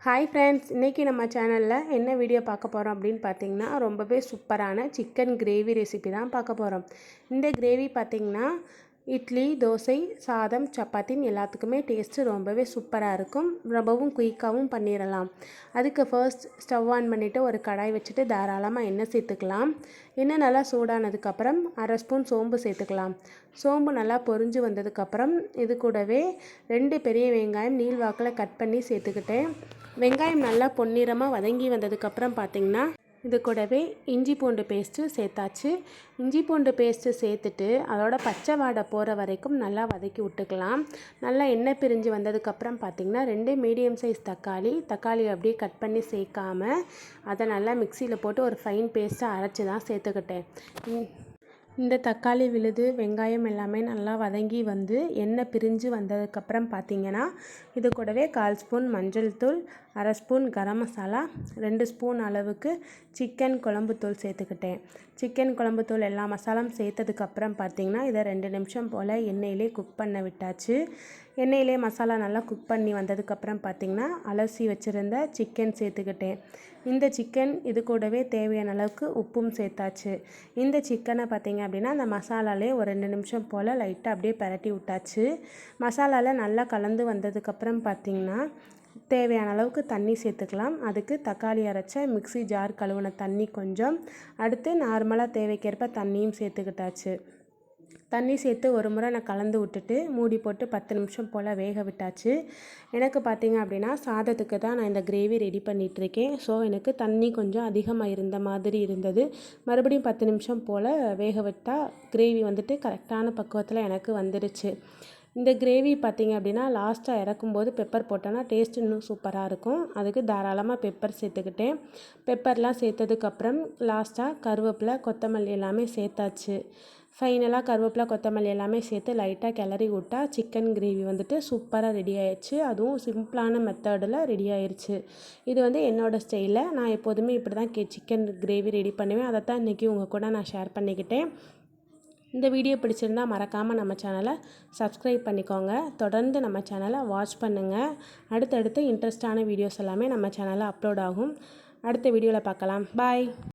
Hi friends, இன்றைக்கி நம்ம சேனலில் என்ன வீடியோ பார்க்க போகிறோம் அப்படின்னு பார்த்தீங்கன்னா, ரொம்பவே சூப்பரான சிக்கன் கிரேவி ரெசிபி தான் பார்க்க போகிறோம். இந்த கிரேவி பார்த்திங்கன்னா இட்லி, தோசை, சாதம், சப்பாத்தின்னு எல்லாத்துக்குமே டேஸ்ட்டு ரொம்பவே சூப்பராக இருக்கும். ரொம்பவும் குயிக்காகவும் பண்ணிடலாம். அதுக்கு ஃபர்ஸ்ட் ஸ்டவ் ஆன் பண்ணிவிட்டு ஒரு கடாய் வச்சுட்டு தாராளமாக எண்ணெய் சேர்த்துக்கலாம். எண்ணெய் நல்லா சூடானதுக்கப்புறம் 1/2 ஸ்பூன் சோம்பு சேர்த்துக்கலாம். சோம்பு நல்லா பொரிஞ்சு வந்ததுக்கப்புறம் இது கூடவே 2 பெரிய வெங்காயம் நீள்வாக்கில் கட் பண்ணி சேர்த்துக்கிட்டேன். வெங்காயம் நல்லா பொன்னிறமாக வதங்கி வந்ததுக்கப்புறம் பார்த்திங்கன்னா இது கூடவே இஞ்சி பூண்டு பேஸ்ட்டு சேர்த்தாச்சு. இஞ்சி பூண்டு பேஸ்ட்டு சேர்த்துட்டு அதோட பச்சை வாடை போகிற வரைக்கும் நல்லா வதக்கி விட்டுக்கலாம். நல்லா எண்ணெய் பிரிஞ்சு வந்ததுக்கப்புறம் பார்த்திங்கன்னா 2 மீடியம் சைஸ் தக்காளி அப்படியே கட் பண்ணி சேர்க்காமல் அதை நல்லா மிக்சியில் போட்டு ஒரு ஃபைன் பேஸ்ட்டாக அரைச்சி தான் சேர்த்துக்கிட்டேன். இந்த தக்காளி விழுது வெங்காயம் எல்லாமே நல்லா வதங்கி வந்து எண்ணெய் பிரிஞ்சு வந்ததுக்கப்புறம் பார்த்திங்கன்னா இது கூடவே 1/4 ஸ்பூன் மஞ்சள் தூள், 1/2 ஸ்பூன் கரம் மசாலா, 2 ஸ்பூன் அளவுக்கு சிக்கன் குழம்புத்தூள் சேர்த்துக்கிட்டேன். சிக்கன் குழம்புத்தூள் எல்லா மசாலாவும் சேர்த்ததுக்கப்புறம் பார்த்திங்கன்னா இதை 2 நிமிஷம் போல் எண்ணெயிலே குக் பண்ண விட்டாச்சு. எண்ணெயிலே மசாலா நல்லா குக் பண்ணி வந்ததுக்கப்புறம் பார்த்திங்கன்னா அலசி வச்சுருந்த சிக்கன் சேர்த்துக்கிட்டேன். இந்த சிக்கன் இது கூடவே தேவையான அளவுக்கு உப்பும் சேர்த்தாச்சு. இந்த சிக்கனை பார்த்திங்க அப்படின்னா அந்த மசாலாலே ஒரு 2 நிமிஷம் போல் லைட்டாக அப்படியே பரட்டி விட்டாச்சு. மசாலாவில் நல்லா கலந்து வந்ததுக்கப்புறம் பார்த்திங்கன்னா தேவையான அளவுக்கு தண்ணி சேர்த்துக்கலாம். அதுக்கு தக்காளி அரைச்ச மிக்ஸி ஜார் கழுவுன தண்ணி கொஞ்சம், அடுத்து நார்மலாக தேவைக்கேற்ப தண்ணியும் சேர்த்துக்கிட்டாச்சு. தண்ணி சேர்த்து ஒரு முறை நான் கலந்து விட்டுட்டு மூடி போட்டு 10 நிமிஷம் போல் வேக விட்டாச்சு. எனக்கு பார்த்திங்க அப்படின்னா சாதத்துக்கு தான் நான் இந்த கிரேவி ரெடி பண்ணிகிட்ருக்கேன். ஸோ எனக்கு தண்ணி கொஞ்சம் அதிகமாக இருந்த மாதிரி இருந்தது. மறுபடியும் 10 நிமிஷம் போல் வேக விட்டால் கிரேவி வந்துட்டு கரெக்டான பக்குவத்தில் எனக்கு வந்துடுச்சு. இந்த கிரேவி பார்த்திங்க அப்படின்னா லாஸ்ட்டாக இறக்கும்போது பெப்பர் போட்டோன்னா டேஸ்ட் இன்னும் சூப்பராக இருக்கும். அதுக்கு தாராளமாக பெப்பர் சேர்த்துக்கிட்டேன். பெப்பர்லாம் சேர்த்ததுக்கப்புறம் லாஸ்ட்டாக கருவேப்பிலை, கொத்தமல்லி எல்லாமே சேர்த்தாச்சு. ஃபைனலாக கருவேப்பிலை, கொத்தமல்லி எல்லாமே சேர்த்து லைட்டாக கிளறி விட்டால் சிக்கன் கிரேவி வந்துட்டு சூப்பராக ரெடி ஆயிடுச்சு. அதுவும் சிம்பிளான மெத்தடில் ரெடி ஆயிடுச்சு. இது வந்து என்னோடய ஸ்டைலில் நான் எப்போதுமே இப்படி தான் சிக்கன் கிரேவி ரெடி பண்ணுவேன். அதை தான் இன்றைக்கி உங்கள் கூட நான் ஷேர் பண்ணிக்கிட்டேன். இந்த வீடியோ பிடிச்சிருந்தால் மறக்காமல் நம்ம சேனலை சப்ஸ்கிரைப் பண்ணிக்கோங்க. தொடர்ந்து நம்ம சேனலை வாட்ச் பண்ணுங்கள். அடுத்தடுத்து இன்ட்ரெஸ்டான வீடியோஸ் எல்லாமே நம்ம சேனலில் அப்லோட் ஆகும். அடுத்த வீடியோவில் பார்க்கலாம். பாய்.